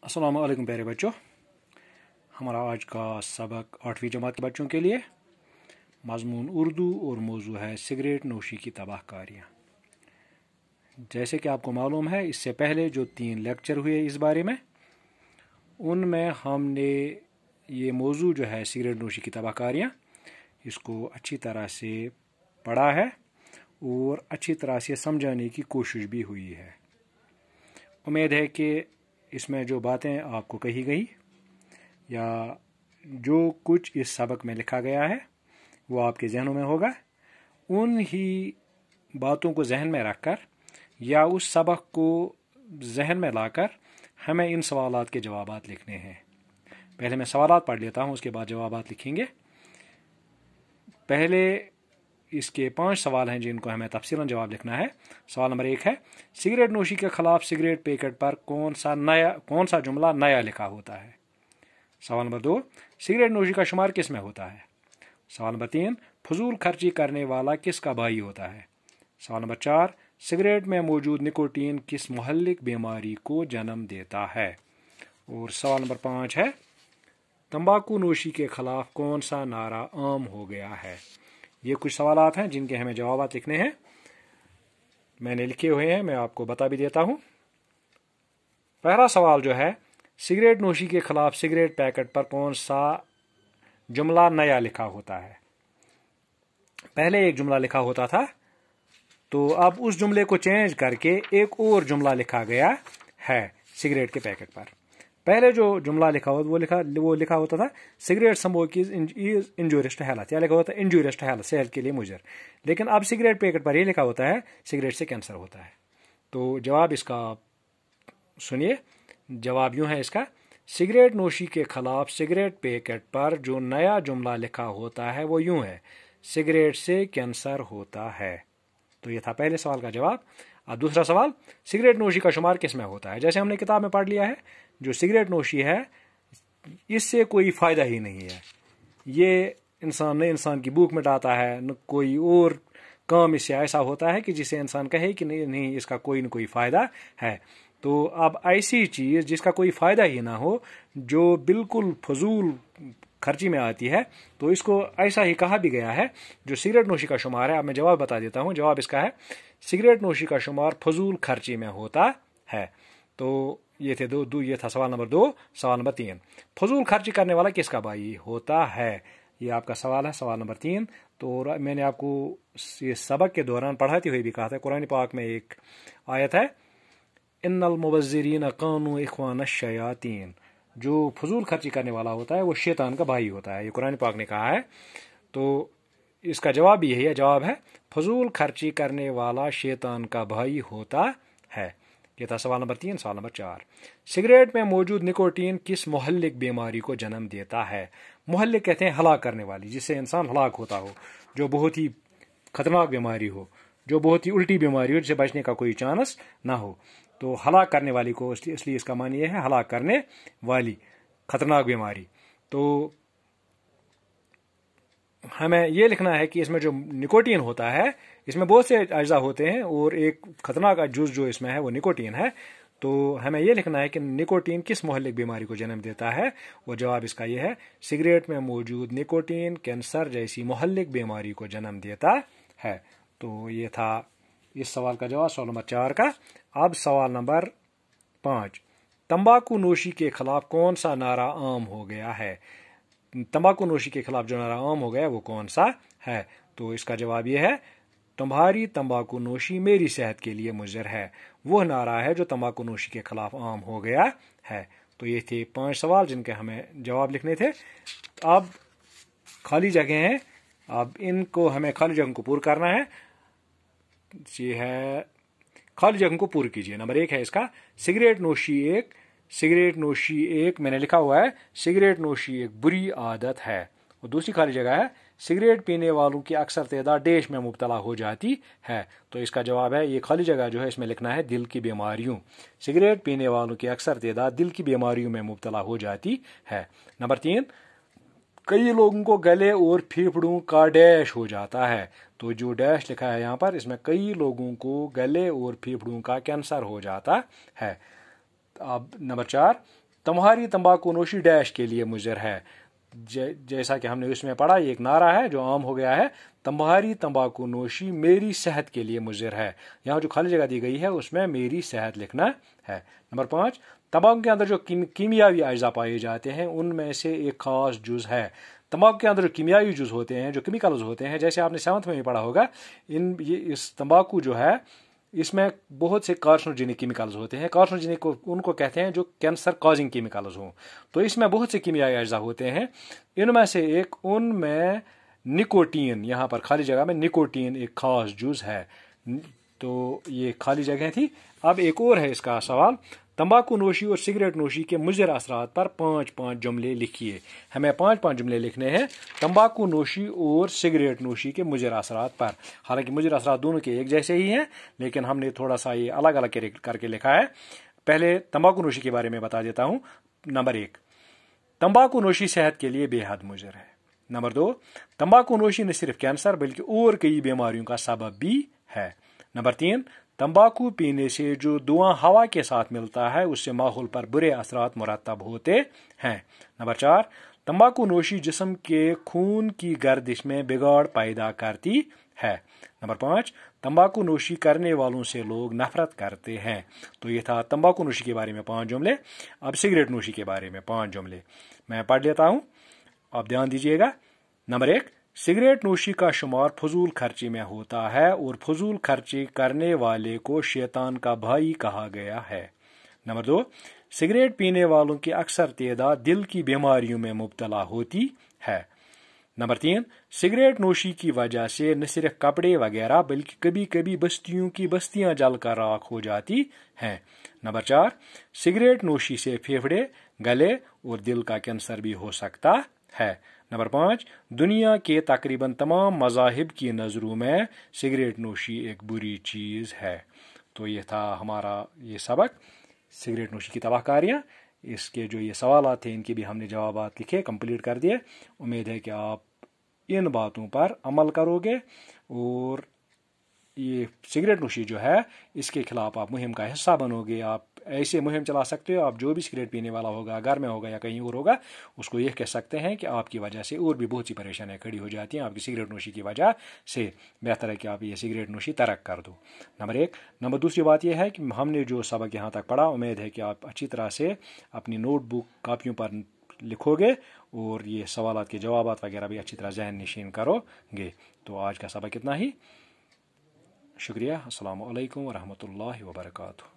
अस्सलाम वालेकुम प्यारे बच्चों। हमारा आज का सबक 8वीं जमात के बच्चों के लिए मज़मून उर्दू और मौजू है सिगरेट नोशी की तबाहकारियाँ। जैसे कि आपको मालूम है, इससे पहले जो 3 लेक्चर हुए इस बारे में, उनमें हमने ये मौजू जो है सिगरेट नोशी की तबाहकारियाँ, इसको अच्छी तरह से पढ़ा है और अच्छी तरह से समझाने की कोशिश भी हुई है। उम्मीद है कि इसमें जो बातें आपको कही गई या जो कुछ इस सबक में लिखा गया है वो आपके जहनों में होगा। उन ही बातों को जहन में रखकर या उस सबक को जहन में लाकर हमें इन सवालात के जवाबात लिखने हैं। पहले मैं सवालात पढ़ लेता हूँ, उसके बाद जवाबात लिखेंगे। पहले इसके 5 सवाल हैं जिनको हमें तफसीलन जवाब लिखना है। सवाल नंबर 1 है, सिगरेट नोशी के खिलाफ सिगरेट पैकेट पर कौन सा जुमला नया लिखा होता है। सवाल नंबर 2, सिगरेट नोशी का शुमार किस में होता है। सवाल नंबर 3, फजूल खर्ची करने वाला किसका भाई होता है। सवाल नंबर 4, सिगरेट में मौजूद निकोटीन किस मुहल्लिक बीमारी को जन्म देता है। और सवाल नंबर 5 है, तंबाकू नोशी के खिलाफ कौन सा नारा आम हो गया है। ये कुछ सवालात हैं जिनके हमें जवाब लिखने हैं। मैंने लिखे हुए हैं, मैं आपको बता भी देता हूँ। पहला सवाल जो है, सिगरेट नोशी के खिलाफ सिगरेट पैकेट पर कौन सा जुमला नया लिखा होता है। पहले एक जुमला लिखा होता था, तो अब उस जुमले को चेंज करके एक और जुमला लिखा गया है सिगरेट के पैकेट पर। पहले जो जुमला लिखा होता वो लिखा होता था, cigarette smoke is injurious to health, या लिखा होता है इंजूरियस टू हेल्थ, सेहत के लिए मुजर। लेकिन अब सिगरेट पैकेट पर ये लिखा होता है सिगरेट से कैंसर होता है। तो जवाब इसका सुनिए, जवाब यूं है इसका, सिगरेट नोशी के खिलाफ सिगरेट पैकेट पर जो नया जुमला लिखा होता है वो यूं है, सिगरेट से कैंसर होता है। तो ये था पहले सवाल का जवाब। अब दूसरा सवाल, सिगरेट नोशी का शुमार किस में होता है। जैसे हमने किताब में पढ़ लिया है, जो सिगरेट नोशी है इससे कोई फ़ायदा ही नहीं है, ये इंसान की भूख मिटाता है, न कोई और काम इससे ऐसा होता है कि जिसे इंसान कहे कि नहीं इसका कोई न कोई फ़ायदा है। तो अब ऐसी चीज़ जिसका कोई फ़ायदा ही ना हो, जो बिल्कुल फजूल खर्ची में आती है, तो इसको ऐसा ही कहा भी गया है जो सिगरेट नोशी का शुमार है। अब मैं जवाब बता देता हूँ। जवाब इसका है, सिगरेट नोशी का शुमार फजूल खर्ची में होता है। तो ये थे ये था सवाल नंबर 2। सवाल नंबर 3, फजूल खर्ची करने वाला किसका भाई होता है। ये आपका सवाल है, सवाल नंबर 3। तो मैंने आपको ये सबक के दौरान पढ़ाते हुए भी कहा था, कुरान पाक में एक आयत है, इन्नल मुबज़्ज़िरीन कानू इख्वान शयातीन, जो फजूल खर्ची करने वाला होता है वो शैतान का भाई होता है। ये कुरान पाक ने कहा है। तो इसका जवाब भी यही है, जवाब है फजूल खर्ची करने वाला शैतान का भाई होता है। ये था सवाल नंबर 3। सवाल नंबर 4, सिगरेट में मौजूद निकोटीन किस मुहल्लिक बीमारी को जन्म देता है। मुहल्लिक कहते हैं हलाक करने वाली, जिससे इंसान हलाक होता हो, जो बहुत ही खतरनाक बीमारी हो, जो बहुत ही उल्टी बीमारी हो, जिसे बचने का कोई चांस ना हो। तो हलाक करने वाली को, इसलिए इसका मान ये है हलाक करने वाली खतरनाक बीमारी। तो हमें ये लिखना है कि इसमें जो निकोटीन होता है, इसमें बहुत से अज्जा होते हैं और एक खतरनाक जुज़ जो इसमें है वो निकोटीन है। तो हमें ये लिखना है कि निकोटीन किस मुहल्लिक बीमारी को जन्म देता है। वो जवाब इसका ये है, सिगरेट में मौजूद निकोटीन कैंसर जैसी मुहल्लिक बीमारी को जन्म देता है। तो ये था इस सवाल का जवाब, सवाल नंबर 4 का। अब सवाल नंबर 5, तंबाकू नोशी के खिलाफ कौन सा नारा आम हो गया है। तंबाकू नोशी के खिलाफ जो नारा आम हो गया वो कौन सा है। तो इसका जवाब ये है, तुम्हारी तंबाकू नोशी मेरी सेहत के लिए मुज़र है। वो नारा है जो तंबाकू नोशी के खिलाफ आम हो गया है। तो ये थे 5 सवाल जिनके हमें जवाब लिखने थे। अब खाली जगह हैं, अब इनको हमें खाली जगह को पूरा करना है। ये है, खाली जगह को पूरी कीजिए। नंबर 1 है इसका, सिगरेट नोशी एक मैंने लिखा हुआ है, सिगरेट नोशी एक बुरी आदत है। और दूसरी खाली जगह है, सिगरेट पीने वालों की अक्सर तादाद देश में मुब्तला हो जाती है। तो इसका जवाब है, ये खाली जगह जो है इसमें लिखना है दिल की बीमारियों। सिगरेट पीने वालों की अक्सर तादाद दिल की बीमारियों में मुब्तला हो जाती है। नंबर 3, कई लोगों को गले और फेफड़ों का डैश हो जाता है। तो जो डैश लिखा है यहाँ पर, इसमें कई लोगों को गले और फेफड़ों का कैंसर हो जाता है। अब नंबर 4, तुम्हारी तंबाकू नोशी डैश के लिए मुज़र है। जैसा कि हमने उसमें पढ़ा, ये एक नारा है जो आम हो गया है, तुम्हारी तंबाकू नोशी मेरी सेहत के लिए मुज़र है। यहाँ जो खाली जगह दी गई है उसमें मेरी सेहत लिखना है। नंबर 5, तंबाकू के अंदर जो कीमियावी अज्जा पाए जाते हैं उनमें से एक खास जुज़ है। तंबाकू के अंदर जो कीमियावी जुज़ होते हैं, जो केमिकल्स होते हैं, जैसे आपने 7th में भी पढ़ा होगा, इस तंबाकू जो है इसमें बहुत से कार्सिनोजेनिक केमिकल्स होते हैं। कार्सिनोजेनिक को उनको कहते हैं जो कैंसर कॉजिंग केमिकल्स हों। तो इसमें बहुत से कीमियाई अज्जा होते हैं। इनमें से एक, उनमें निकोटीन, यहाँ पर खाली जगह में निकोटीन एक खास जुज़ है। तो ये खाली जगह थी। अब एक और है इसका सवाल, तंबाकू नोशी और सिगरेट नोशी के मुज़र असरात पर 5-5 जुमले लिखिए। हमें 5-5 जुमले लिखने हैं तंबाकू नोशी और सिगरेट नोशी के मुज़र असरात पर। हालांकि मुज़र असरात दोनों के एक जैसे ही हैं, लेकिन हमने थोड़ा सा ये अलग अलग करके लिखा है। पहले तंबाकू नोशी के बारे में बता देता हूँ। नंबर 1, तंबाकू नोशी सेहत के लिए बेहद मुज़र है। नंबर 2, तंबाकू नोशी न सिर्फ कैंसर बल्कि और कई बीमारियों का सबब भी है। नंबर 3, तंबाकू पीने से जो धुआं हवा के साथ मिलता है उससे माहौल पर बुरे असरात मुरतब होते हैं। नंबर 4, तंबाकू नोशी जिस्म के खून की गर्दिश में बिगाड़ पैदा करती है। नंबर 5, तंबाकू नोशी करने वालों से लोग नफरत करते हैं। तो ये था तंबाकू नोशी के बारे में 5 जुमले। अब सिगरेट नोशी के बारे में 5 जुमले मैं पढ़ लेता हूँ, आप ध्यान दीजिएगा। नंबर 1, सिगरेट नोशी का शुमार फजूल खर्ची में होता है और फजूल खर्ची करने वाले को शैतान का भाई कहा गया है। नंबर 2, सिगरेट पीने वालों की अक्सर तादाद दिल की बीमारियों में मुब्तला होती है। नंबर 3, सिगरेट नोशी की वजह से न सिर्फ कपड़े वगैरह बल्कि कभी कभी बस्तियों की बस्तियां जलकर राख हो जाती हैं। नंबर 4, सिगरेट नोशी से फेफड़े, गले और दिल का कैंसर भी हो सकता है। नंबर 5, दुनिया के तकरीबन तमाम मज़ाहिब की नज़रों में सिगरेट नोशी एक बुरी चीज़ है। तो ये था हमारा ये सबक, सिगरेट नोशी की तबाहकारियाँ। इसके जो ये सवाल थे इनके भी हमने जवाब लिखे, कंप्लीट कर दिए। उम्मीद है कि आप इन बातों पर अमल करोगे और ये सिगरेट नोशी जो है इसके खिलाफ आप मुहिम का हिस्सा बनोगे। आप ऐसे मुहिम चला सकते हो, आप जो भी सिगरेट पीने वाला होगा, घर में होगा या कहीं और होगा, उसको ये कह सकते हैं कि आपकी वजह से और भी बहुत सी परेशानियां खड़ी हो जाती हैं आपकी सिगरेट नोशी की वजह से। बेहतर है कि आप ये सिगरेट नोशी तर्क कर दो। नंबर 1। नंबर दूसरी बात यह है कि हमने जो सबक यहाँ तक पढ़ा, उम्मीद है कि आप अच्छी तरह से अपनी नोटबुक कापियों पर लिखोगे और ये सवालात के जवाब वगैरह भी अच्छी तरह जहन नशीन करोगे। तो आज का सबक इतना ही। शुक्रिया। अस्सलामु अलैकुम वरहमतुल्लाहि वबरकातुहू।